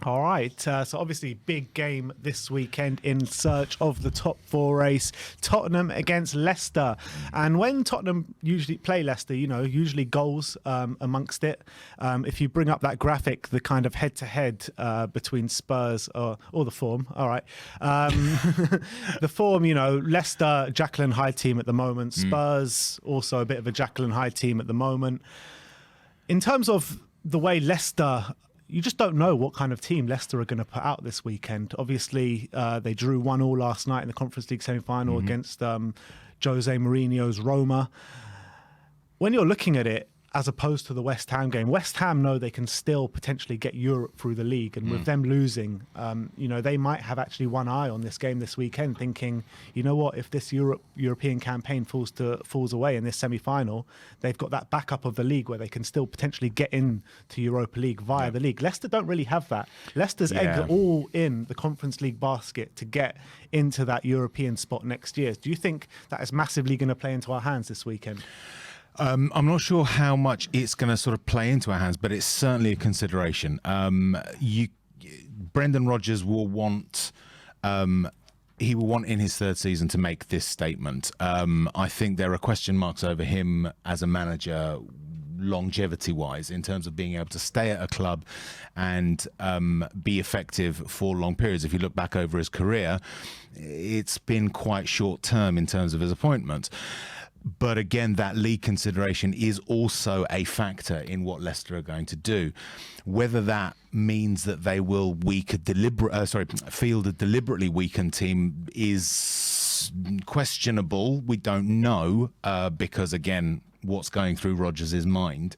All right, so obviously big game this weekend in search of the top four race. Tottenham against Leicester. And when Tottenham usually play Leicester, usually goals amongst it. If you bring up that graphic, the kind of head-to-head between Spurs or the form, all right. The form, Leicester, Jekyll and Hyde team at the moment. Spurs, also a bit of a Jekyll and Hyde team at the moment. In terms of the way Leicester... You just don't know what kind of team Leicester are going to put out this weekend. Obviously, they drew 1-1 last night in the Conference League semi-final against Jose Mourinho's Roma. When you're looking at it, as opposed to the West Ham game, West Ham know they can still potentially get Europe through the league. And with them losing, they might have actually one eye on this game this weekend, thinking, you know what, if this European campaign falls away in this semi-final, they've got that backup of the league where they can still potentially get into Europa League via the league. Leicester don't really have that. Leicester's eggs are all in the Conference League basket to get into that European spot next year. Do you think that is massively going to play into our hands this weekend? I'm not sure how much it's going to sort of play into our hands, but it's certainly a consideration. Brendan Rodgers will want... he will want in his third season to make this statement. I think there are question marks over him as a manager longevity-wise in terms of being able to stay at a club and be effective for long periods. If you look back over his career, it's been quite short-term in terms of his appointments. But again, that league consideration is also a factor in what Leicester are going to do. Whether that means that they will field a deliberately weakened team is questionable. We don't know because, again, what's going through Rodgers' mind.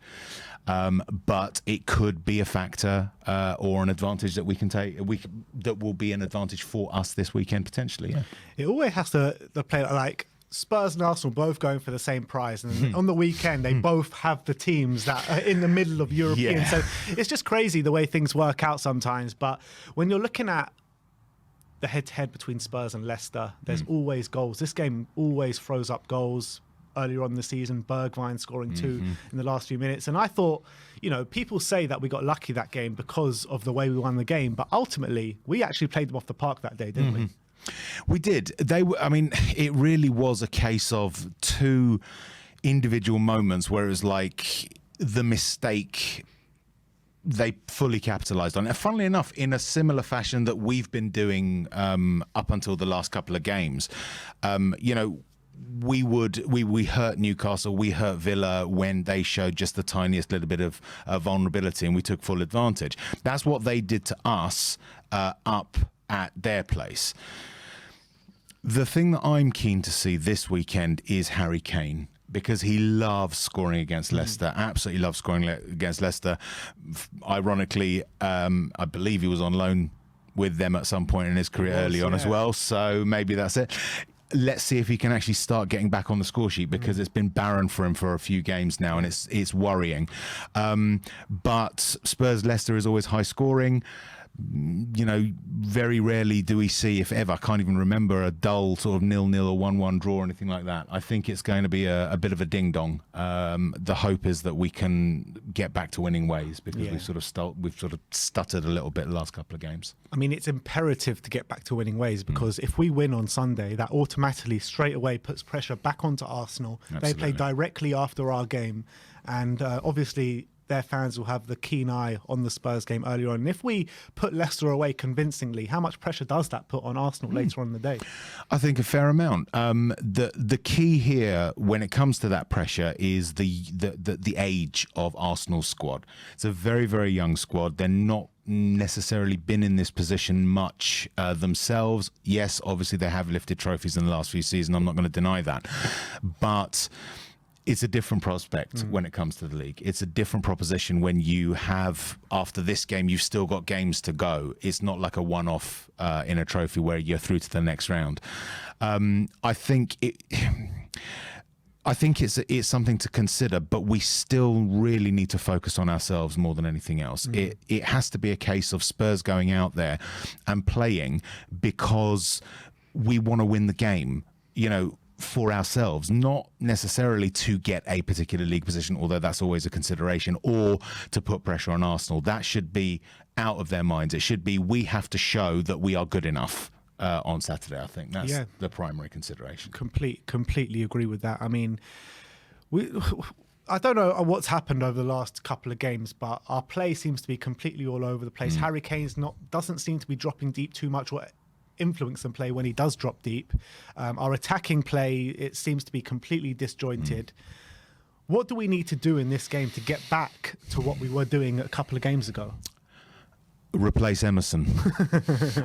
But it could be a factor or an advantage that we can take. That will be an advantage for us this weekend potentially. Yeah. It always has to play like Spurs and Arsenal both going for the same prize, and on the weekend they both have the teams that are in the middle of European. Yeah. So it's just crazy the way things work out sometimes. But when you're looking at the head-to-head between Spurs and Leicester, there's always goals. This game always throws up goals. Earlier on in the season, Bergwijn scoring 2 in the last few minutes. And I thought, people say that we got lucky that game because of the way we won the game, but ultimately we actually played them off the park that day, didn't we? We did. It really was a case of two individual moments where it was like the mistake they fully capitalised on. And funnily enough, in a similar fashion that we've been doing up until the last couple of games. We hurt Newcastle, we hurt Villa when they showed just the tiniest little bit of vulnerability, and we took full advantage. That's what they did to us up at their place. The thing that I'm keen to see this weekend is Harry Kane, because he loves scoring against Leicester, absolutely loves scoring against Leicester. Ironically, I believe he was on loan with them at some point in his career early on as well, so maybe that's it. Let's see if he can actually start getting back on the score sheet, because it's been barren for him for a few games now, and it's worrying. But Spurs-Leicester is always high scoring. Very rarely do we see, if ever, I can't even remember a dull sort of 0-0 or 1-1 draw or anything like that. I think it's going to be a bit of a ding-dong. The hope is that we can get back to winning ways, because we've sort of stuttered a little bit the last couple of games. I mean, it's imperative to get back to winning ways, because if we win on Sunday, that automatically straight away puts pressure back onto Arsenal. Absolutely. They play directly after our game, and obviously their fans will have the keen eye on the Spurs game earlier on. And if we put Leicester away convincingly, how much pressure does that put on Arsenal later on in the day? I think a fair amount. The key here when it comes to that pressure is the age of Arsenal's squad. It's a very, very young squad. They're not necessarily been in this position much themselves. Yes, obviously they have lifted trophies in the last few seasons. I'm not going to deny that. But it's a different prospect when it comes to the league. It's a different proposition when you have, after this game, you've still got games to go. It's not like a one-off in a trophy where you're through to the next round. I think it's something to consider, but we still really need to focus on ourselves more than anything else. It has to be a case of Spurs going out there and playing because we want to win the game. for ourselves, not necessarily to get a particular league position, although that's always a consideration, or to put pressure on Arsenal. That should be out of their minds. It should be, we have to show that we are good enough on Saturday. I think that's the primary consideration. Completely agree with that. I mean, I don't know what's happened over the last couple of games, but our play seems to be completely all over the place. Harry Kane's doesn't seem to be dropping deep too much, or influence and play when he does drop deep. Our attacking play, it seems to be completely disjointed. What do we need to do in this game to get back to what we were doing a couple of games ago? Replace Emerson.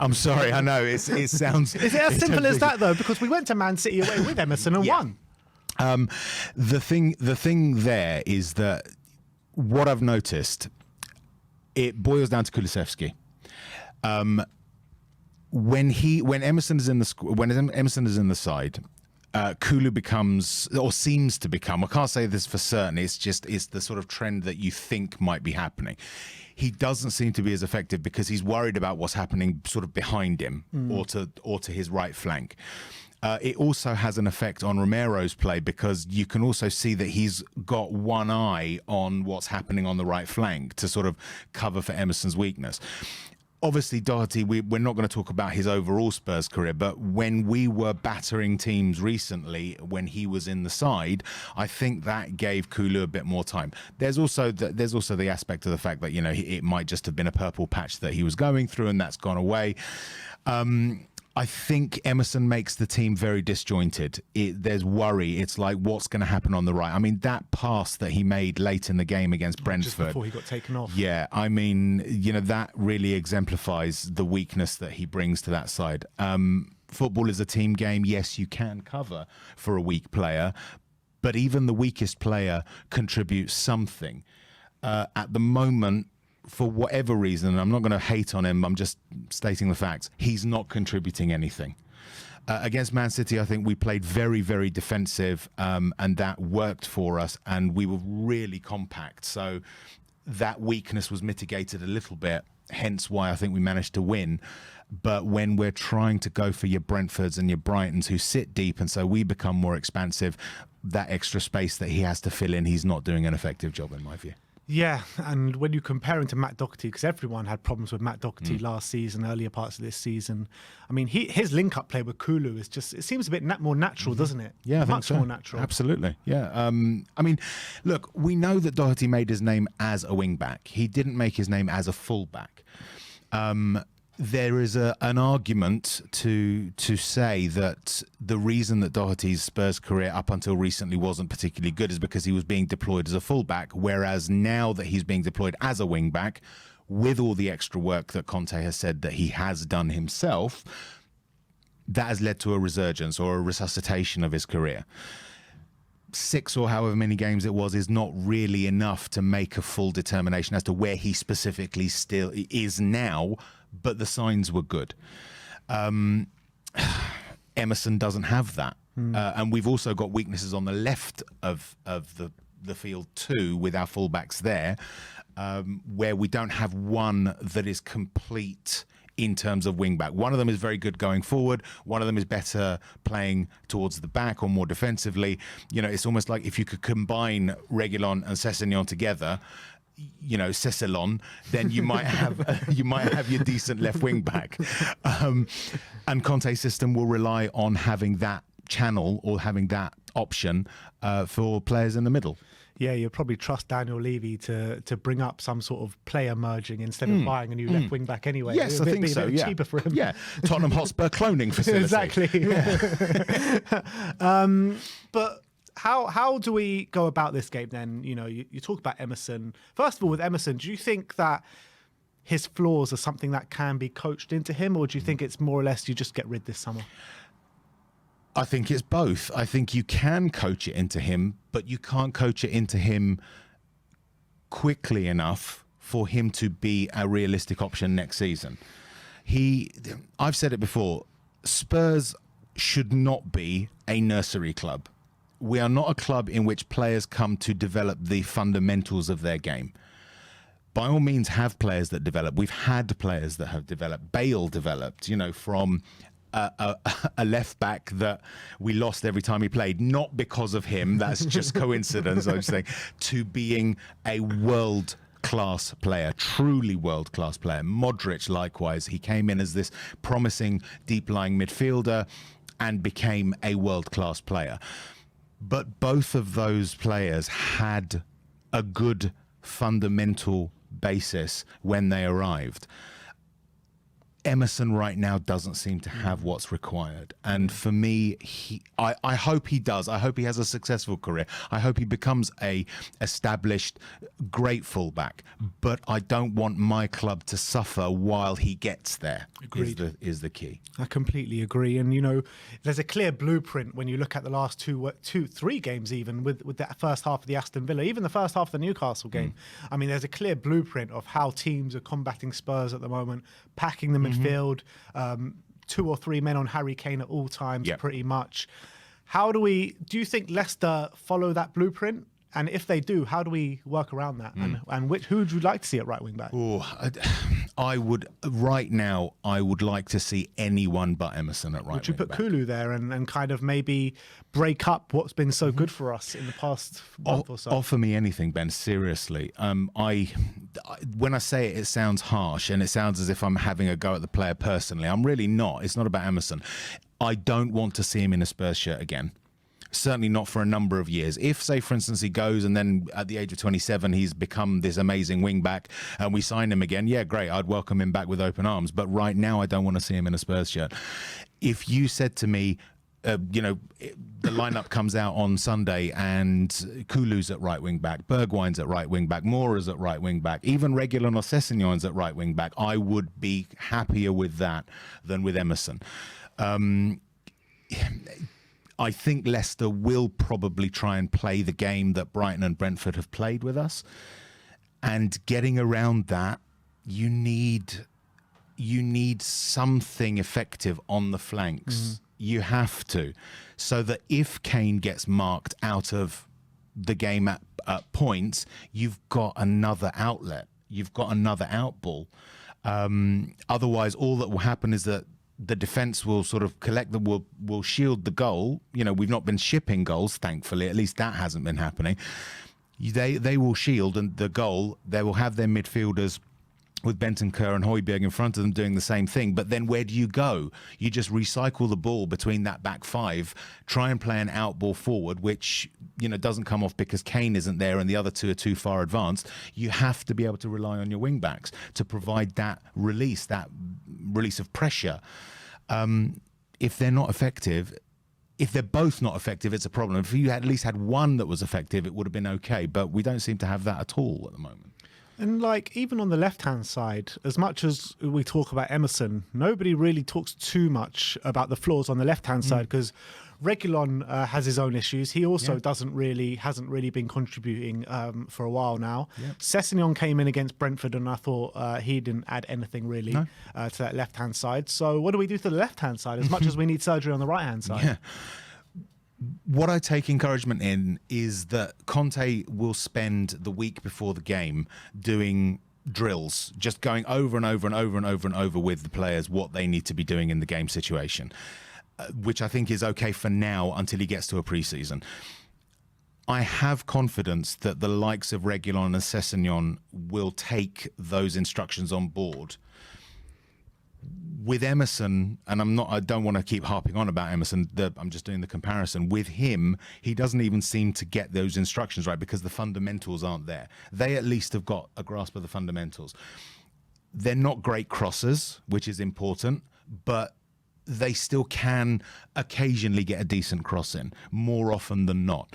I'm sorry, I know it sounds. Is it as simple as that though? Because we went to Man City away with Emerson and won. The thing there is that what I've noticed, it boils down to Kulusevski. When Emerson is in the side, Kulu becomes, or seems to become, I can't say this for certain, it's the sort of trend that you think might be happening. He doesn't seem to be as effective because he's worried about what's happening sort of behind him or to his right flank. It also has an effect on Romero's play because you can also see that he's got one eye on what's happening on the right flank to sort of cover for Emerson's weakness. Obviously, Doherty, we're not going to talk about his overall Spurs career, but when we were battering teams recently, when he was in the side, I think that gave Kulu a bit more time. There's also the aspect of the fact that, you know, it might just have been a purple patch that he was going through and that's gone away. I think Emerson makes the team very disjointed. There's worry. It's like, what's going to happen on the right? I mean, that pass that he made late in the game against Brentford. Just before he got taken off. Yeah, I mean, you know, that really exemplifies the weakness that he brings to that side. Football is a team game. Yes, you can cover for a weak player, but even the weakest player contributes something. At the moment, for whatever reason, and I'm not going to hate on him, I'm just stating the facts, he's not contributing anything. Against Man City, I think we played very, very defensive, and that worked for us, and we were really compact. So that weakness was mitigated a little bit, hence why I think we managed to win. But when we're trying to go for your Brentfords and your Brightons who sit deep, and so we become more expansive, that extra space that he has to fill in, he's not doing an effective job in my view. Yeah, and when you compare him to Matt Doherty, because everyone had problems with Matt Doherty last season, earlier parts of this season. I mean, his link-up play with Kulu is just, it seems a bit more natural, doesn't it? Yeah, I think much so. More natural. Absolutely, yeah. I mean, look, we know that Doherty made his name as a wing-back. He didn't make his name as a full-back. There is an argument to say that the reason that Doherty's Spurs career up until recently wasn't particularly good is because he was being deployed as a fullback, whereas now that he's being deployed as a wing-back, with all the extra work that Conte has said that he has done himself, that has led to a resurgence or a resuscitation of his career. 6 or however many games it was is not really enough to make a full determination as to where he specifically still is now, but the signs were good. Emerson doesn't have that. And we've also got weaknesses on the left of the field too, with our fullbacks there, where we don't have one that is complete in terms of wing back. One of them is very good going forward. One of them is better playing towards the back or more defensively. You know, it's almost like if you could combine Reguilon and Sessegnon together, you know, Cesselon, then you might have your decent left wing back. And Conte's system will rely on having that channel or having that option for players in the middle. Yeah, you'll probably trust Daniel Levy to bring up some sort of player merging instead of buying a new left wing back anyway. Yes, I think so. Yeah, cheaper for him. Yeah, Tottenham Hotspur cloning facility. Exactly. Yeah. But how do we go about this game then? You know, you talk about Emerson. First of all, with Emerson, do you think that his flaws are something that can be coached into him, or do you think it's more or less you just get rid this summer? I think it's both. I think you can coach it into him, but you can't coach it into him quickly enough for him to be a realistic option next season. I've said it before, Spurs should not be a nursery club. We are not a club in which players come to develop the fundamentals of their game. By all means, have players that develop. We've had players that have developed. Bale developed, you know, from a left back that we lost every time he played, not because of him, that's just coincidence, I'm saying, to being a world-class player, truly world-class player. Modric, likewise, he came in as this promising deep-lying midfielder and became a world-class player. But both of those players had a good fundamental basis when they arrived. Emerson right now doesn't seem to have what's required. And for me, I hope he does. I hope he has a successful career. I hope he becomes a established, great fullback. But I don't want my club to suffer while he gets there. Agreed. Is the key. I completely agree. And, you know, there's a clear blueprint when you look at the last three games, even with the first half of the Aston Villa, even the first half of the Newcastle game. I mean, there's a clear blueprint of how teams are combating Spurs at the moment, packing the midfield, 2 or 3 men on Harry Kane at all times, pretty much. Do you think Leicester follow that blueprint? And if they do, how do we work around that? And who would you like to see at right wing back? I would right now. I would like to see anyone but Emerson at right wing back. Would you put Kulu there and kind of maybe break up what's been so good for us in the past month or so? Offer me anything, Ben. Seriously, when I say it, it sounds harsh and it sounds as if I'm having a go at the player personally. I'm really not. It's not about Emerson. I don't want to see him in a Spurs shirt again. Certainly not for a number of years. If, say, for instance, he goes and then at the age of 27, he's become this amazing wing back and we sign him again, yeah, great. I'd welcome him back with open arms. But right now, I don't want to see him in a Spurs shirt. If you said to me, the lineup comes out on Sunday and Kulu's at right wing back, Bergwijn's at right wing back, Mora's at right wing back, even Reguilón or Sessegnon's at right wing back, I would be happier with that than with Emerson. I think Leicester will probably try and play the game that Brighton and Brentford have played with us. And getting around that, you need something effective on the flanks. You have to. So that if Kane gets marked out of the game at points, you've got another outlet. You've got another outball. Otherwise, all that will happen is that the defense will sort of will shield the goal. You know, we've not been shipping goals, thankfully. At least that hasn't been happening. They will shield and the goal. They will have their midfielders with Bentancur and Højbjerg in front of them doing the same thing. But then where do you go? You just recycle the ball between that back five, try and play an out ball forward, which, doesn't come off because Kane isn't there and the other two are too far advanced. You have to be able to rely on your wing backs to provide that release of pressure. If they're not effective, if they're both not effective, it's a problem. If you at least had one that was effective, it would have been okay. But we don't seem to have that at all at the moment. And even on the left-hand side, as much as we talk about Emerson, nobody really talks too much about the flaws on the left-hand side because Reguilón has his own issues. He also hasn't really been contributing for a while now. Sessegnon came in against Brentford and I thought he didn't add anything really to that left-hand side. So what do we do to the left-hand side as much as we need surgery on the right-hand side? Yeah. What I take encouragement in is that Conte will spend the week before the game doing drills, just going over and over and over and over and over with the players what they need to be doing in the game situation, which I think is okay for now until he gets to a pre-season. I have confidence that the likes of Reguilón and Sessegnon will take those instructions on board. With Emerson, and I don't want to keep harping on about Emerson, I'm just doing the comparison. With him, he doesn't even seem to get those instructions right because the fundamentals aren't there. They at least have got a grasp of the fundamentals. They're not great crossers, which is important, but they still can occasionally get a decent cross in, more often than not,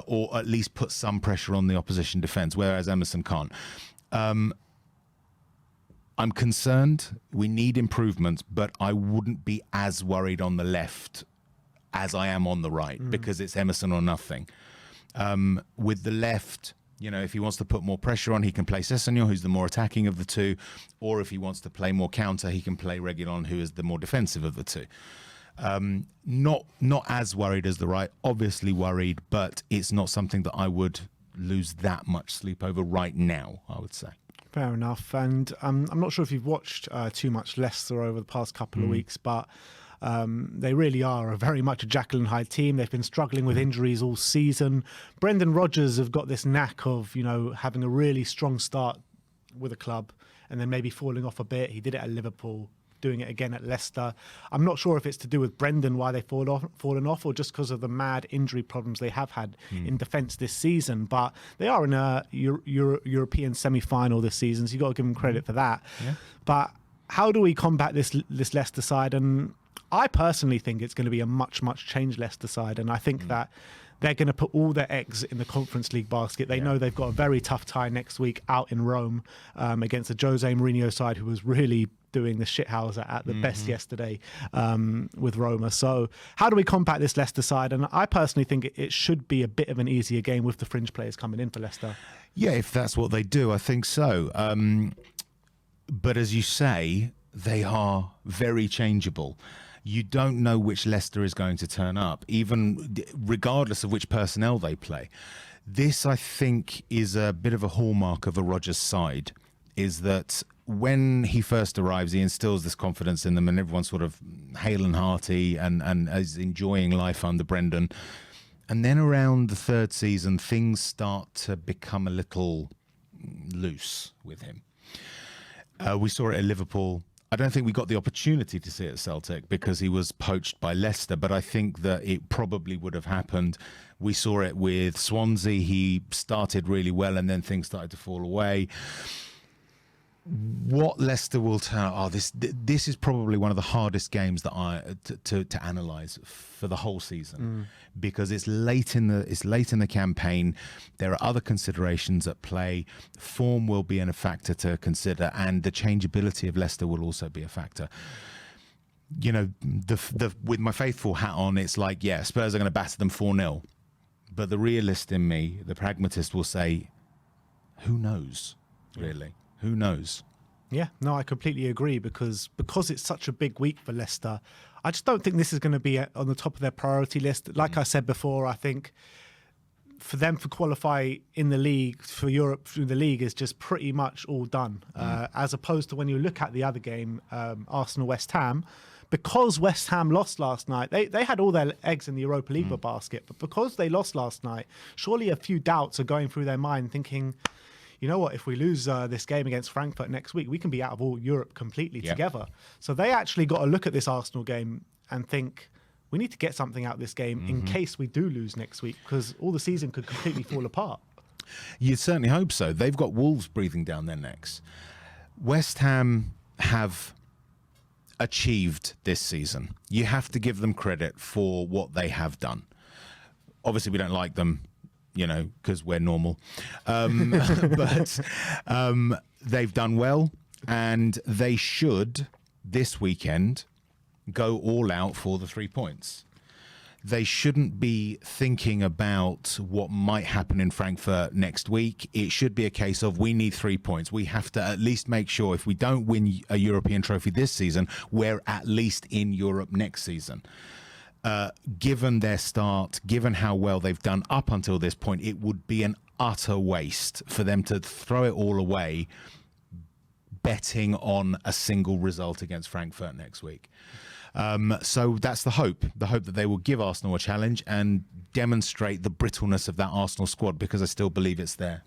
or at least put some pressure on the opposition defence, whereas Emerson can't. I'm concerned. We need improvements, but I wouldn't be as worried on the left as I am on the right because it's Emerson or nothing. With the left, if he wants to put more pressure on, he can play Sessegnon, who's the more attacking of the two, or if he wants to play more counter, he can play Reguilón, who is the more defensive of the two. Not as worried as the right, obviously worried, but it's not something that I would lose that much sleep over right now, I would say. Fair enough. And I'm not sure if you've watched too much Leicester over the past couple of weeks, but They really are very much a Jekyll and Hyde team. They've been struggling with injuries all season. Brendan Rodgers have got this knack of, having a really strong start with a club and then maybe falling off a bit. He did it at Liverpool, doing it again at Leicester. I'm not sure if it's to do with Brendan why they've fallen off or just because of the mad injury problems they have had in defence this season. But they are in a European semi-final this season, so you've got to give them credit for that. Yeah. But how do we combat this Leicester side? And I personally think it's going to be a much changed Leicester side, and I think that they're going to put all their eggs in the Conference League basket. They know they've got a very tough tie next week out in Rome against the Jose Mourinho side, who was really doing the shithouser at the best yesterday with Roma. So how do we combat this Leicester side? And I personally think it should be a bit of an easier game with the fringe players coming in for Leicester. Yeah, if that's what they do, I think so. But as you say, they are very changeable. You don't know which Leicester is going to turn up, even regardless of which personnel they play. This, I think, is a bit of a hallmark of a Rodgers side, is that when he first arrives, he instills this confidence in them and everyone's sort of hale and hearty and is enjoying life under Brendan. And then around the third season, things start to become a little loose with him. We saw it at Liverpool. I don't think we got the opportunity to see it at Celtic because he was poached by Leicester, but I think that it probably would have happened. We saw it with Swansea. He started really well and then things started to fall away. What Leicester will turn out, this is probably one of the hardest games that to analyse for the whole season because it's late in the campaign. There are other considerations at play. Form will be a factor to consider, and the changeability of Leicester will also be a factor. With my faithful hat on, it's like, yeah, Spurs are going to batter them 4-0, but the realist in me, the pragmatist, will say, who knows, really. Who knows? Yeah, no, I completely agree because it's such a big week for Leicester. I just don't think this is going to be on the top of their priority list. Like I said before, I think for them to qualify in the league, for Europe through the league, is just pretty much all done. As opposed to when you look at the other game, Arsenal-West Ham, because West Ham lost last night, they had all their eggs in the Europa League basket. But because they lost last night, surely a few doubts are going through their mind thinking, you know what, if we lose this game against Frankfurt next week, we can be out of all Europe completely together. So they actually got to look at this Arsenal game and think, we need to get something out of this game in case we do lose next week, because all the season could completely fall apart. You'd certainly hope so. They've got Wolves breathing down their necks. West Ham have achieved this season. You have to give them credit for what they have done. Obviously, we don't like them, because we're normal. But they've done well, and they should, this weekend, go all out for the 3 points. They shouldn't be thinking about what might happen in Frankfurt next week. It should be a case of we need 3 points. We have to at least make sure if we don't win a European trophy this season, we're at least in Europe next season. Given their start, given how well they've done up until this point, it would be an utter waste for them to throw it all away betting on a single result against Frankfurt next week. So that's the hope that they will give Arsenal a challenge and demonstrate the brittleness of that Arsenal squad, because I still believe it's there.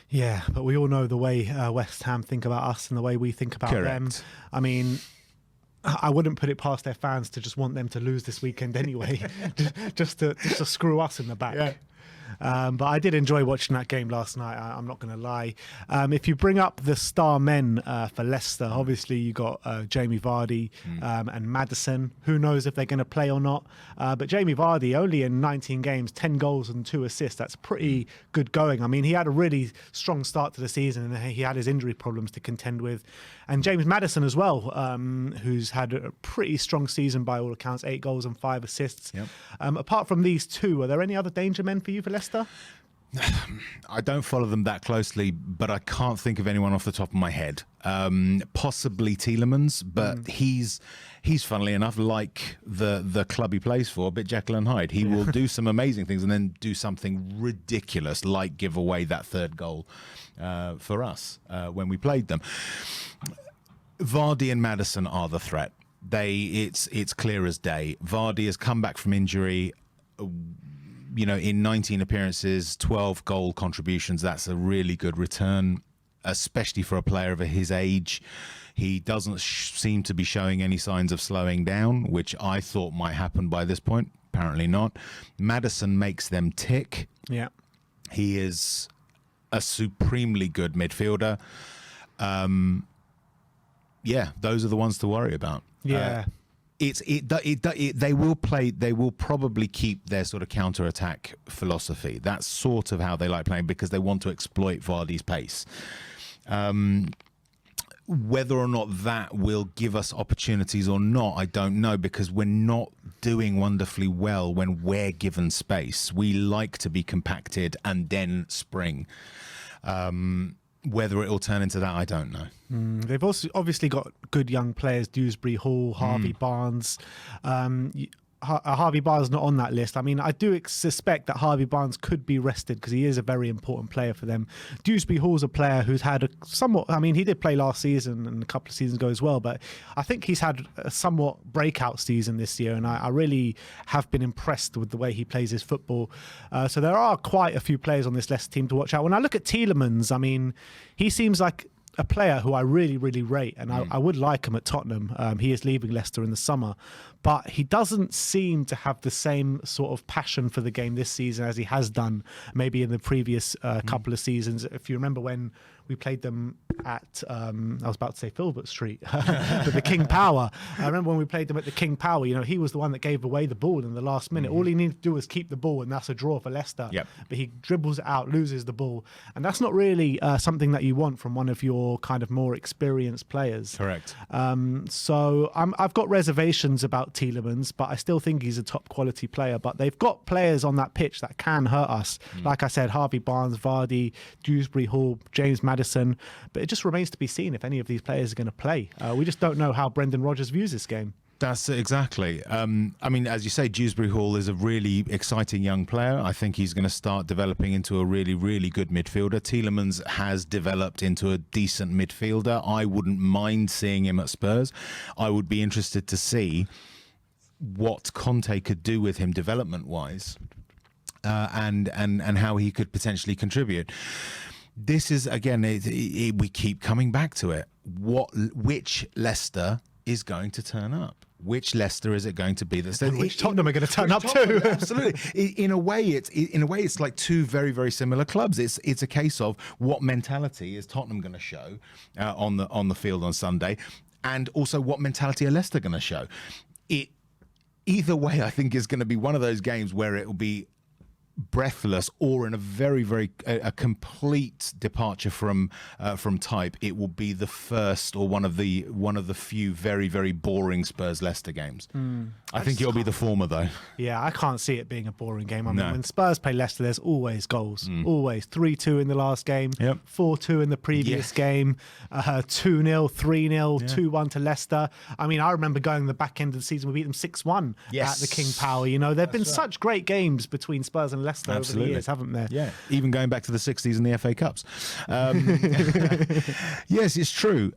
Yeah, but we all know the way West Ham think about us and the way we think about them. I mean, I wouldn't put it past their fans to just want them to lose this weekend anyway, just to screw us in the back. Yeah. But I did enjoy watching that game last night, I'm not going to lie. If you bring up the star men for Leicester, obviously you got Jamie Vardy and Maddison. Who knows if they're going to play or not. But Jamie Vardy, only in 19 games, 10 goals and 2 assists. That's pretty good going. I mean, he had a really strong start to the season, and he had his injury problems to contend with. And James Maddison as well, who's had a pretty strong season by all accounts, 8 goals and 5 assists. Yep. Apart from these two, are there any other danger men for you for Leicester? I don't follow them that closely, but I can't think of anyone off the top of my head. Possibly Tielemans, but he's funnily enough, like the club he plays for, a bit Jekyll and Hyde. He will do some amazing things and then do something ridiculous, like give away that third goal for us when we played them. Vardy and Maddison are the threat. it's clear as day. Vardy has come back from injury. In 19 appearances, 12 goal contributions. That's a really good return, especially for a player of his age. He doesn't seem to be showing any signs of slowing down, which I thought might happen by this point. Apparently not. Maddison makes them tick. Yeah. He is a supremely good midfielder. Those are the ones to worry about. Yeah. They will probably keep their sort of counter-attack philosophy. That's sort of how they like playing, because they want to exploit Vardy's pace. Whether or not that will give us opportunities or not, I don't know, because we're not doing wonderfully well when we're given space. We like to be compacted and then spring. Whether it will turn into that, I don't know. They've also obviously got good young players: Dewsbury Hall, Harvey Barnes. Harvey Barnes not on that list. I mean, I do suspect that Harvey Barnes could be rested because he is a very important player for them. Dewsbury Hall's a player who's had he did play last season and a couple of seasons ago as well, but I think he's had a somewhat breakout season this year, and I really have been impressed with the way he plays his football. So there are quite a few players on this Leicester team to watch out. When I look at Tielemans, I mean, he seems like a player who I really, really rate, and I would like him at Tottenham. He is leaving Leicester in the summer, but he doesn't seem to have the same sort of passion for the game this season as he has done maybe in the previous couple of seasons. If you remember when we played them at, I was about to say Filbert Street, but the King Power. I remember when we played them at the King Power, he was the one that gave away the ball in the last minute. All he needed to do was keep the ball, and that's a draw for Leicester. Yep. But he dribbles it out, loses the ball, and that's not really something that you want from one of your kind of more experienced players. Correct. So I've got reservations about Tielemans, but I still think he's a top quality player. But they've got players on that pitch that can hurt us. Like I said, Harvey Barnes, Vardy, Dewsbury Hall, James Maddison. But it just remains to be seen if any of these players are going to play. We just don't know how Brendan Rodgers views this game. That's it, exactly. I mean, as you say, Dewsbury Hall is a really exciting young player. I think he's going to start developing into a really, really good midfielder. Tielemans has developed into a decent midfielder. I wouldn't mind seeing him at Spurs. I would be interested to see what Conte could do with him development-wise, and how he could potentially contribute. This is, again, we keep coming back to it. Which Leicester is going to turn up? Which Leicester is it going to be? Which Tottenham are going to turn up too? Absolutely. In a way, it's like two very, very similar clubs. It's a case of what mentality is Tottenham going to show on the field on Sunday, and also what mentality are Leicester going to show. Either way, I think is going to be one of those games where it will be breathless, or in a very, very a complete departure from type. It will be the first or one of the few very, very boring Spurs Leicester games. I think it'll be the former, though. Yeah, I can't see it being a boring game. I mean, No. when Spurs play Leicester, there's always goals. Always 3-2 in the last game, Yep. 4-2 in the previous game, 2-0, 3-0, 2-1 to Leicester. I mean, I remember going the back end of the season, we beat them 6-1 at the King Power. There've been such great games between Spurs and Leicester over the years, haven't there? Yeah, even going back to the 60s and the FA Cups. Yes, it's true.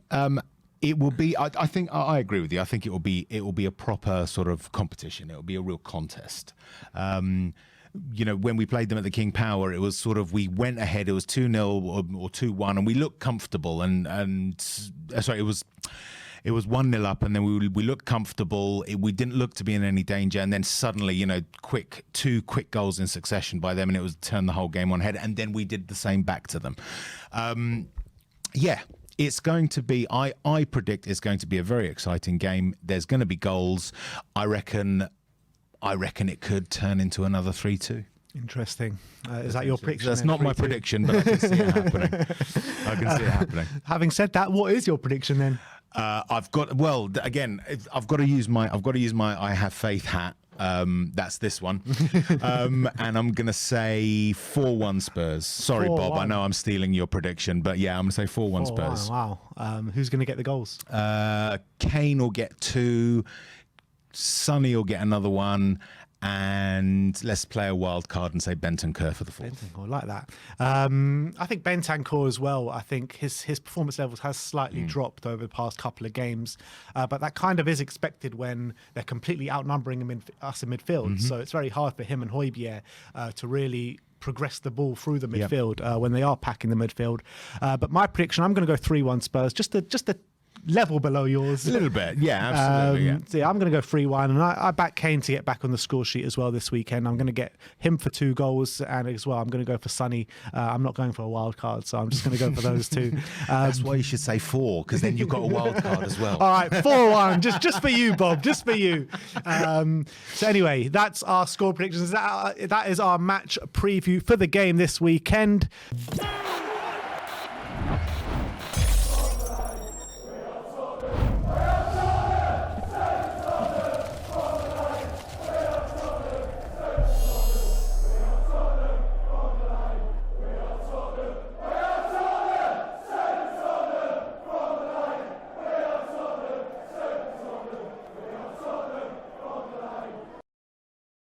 It will be. I think I agree with you. I think it will be a proper sort of competition. It will be a real contest. When we played them at the King Power, it was sort of, we went ahead. It was 2-0 or 2-1, and we looked comfortable. It was 1-0 up, and then we looked comfortable. We didn't look to be in any danger, and then suddenly, two quick goals in succession by them, and it was turned the whole game on head. And then we did the same back to them. It's going to be. I predict it's going to be a very exciting game. There's going to be goals. I reckon it could turn into another 3-2. Interesting. Is that your prediction? That's not my prediction, but I can see it happening. Having said that, what is your prediction then? I've got to use my I have faith hat. That's this one. And I'm going to say 4-1 Spurs. Sorry, 4-1. Bob, I know I'm stealing your prediction, but yeah, I'm going to say 4-1 Spurs. Wow. Who's going to get the goals? Kane will get 2, Sonny will get another one, And let's play a wild card and say Bentancur for the fourth. I like that. I think Bentancur as well. I think his performance levels has slightly dropped over the past couple of games, but that kind of is expected when they're completely outnumbering us in midfield. So it's very hard for him and Højbjerg to really progress the ball through the midfield when they are packing the midfield. But my prediction, I'm going to go 3-1 Spurs, just a level below yours. A little bit, yeah, absolutely. So yeah, I'm going to go 3-1, and I back Kane to get back on the score sheet as well this weekend. I'm going to get him for 2 goals, and as well, I'm going to go for Sonny. I'm not going for a wild card, so I'm just going to go for those 2. That's why you should say 4, because then you've got a wild card as well. All right, 4-1, just for you, Bob, just for you. So anyway, that's our score predictions. That is our match preview for the game this weekend.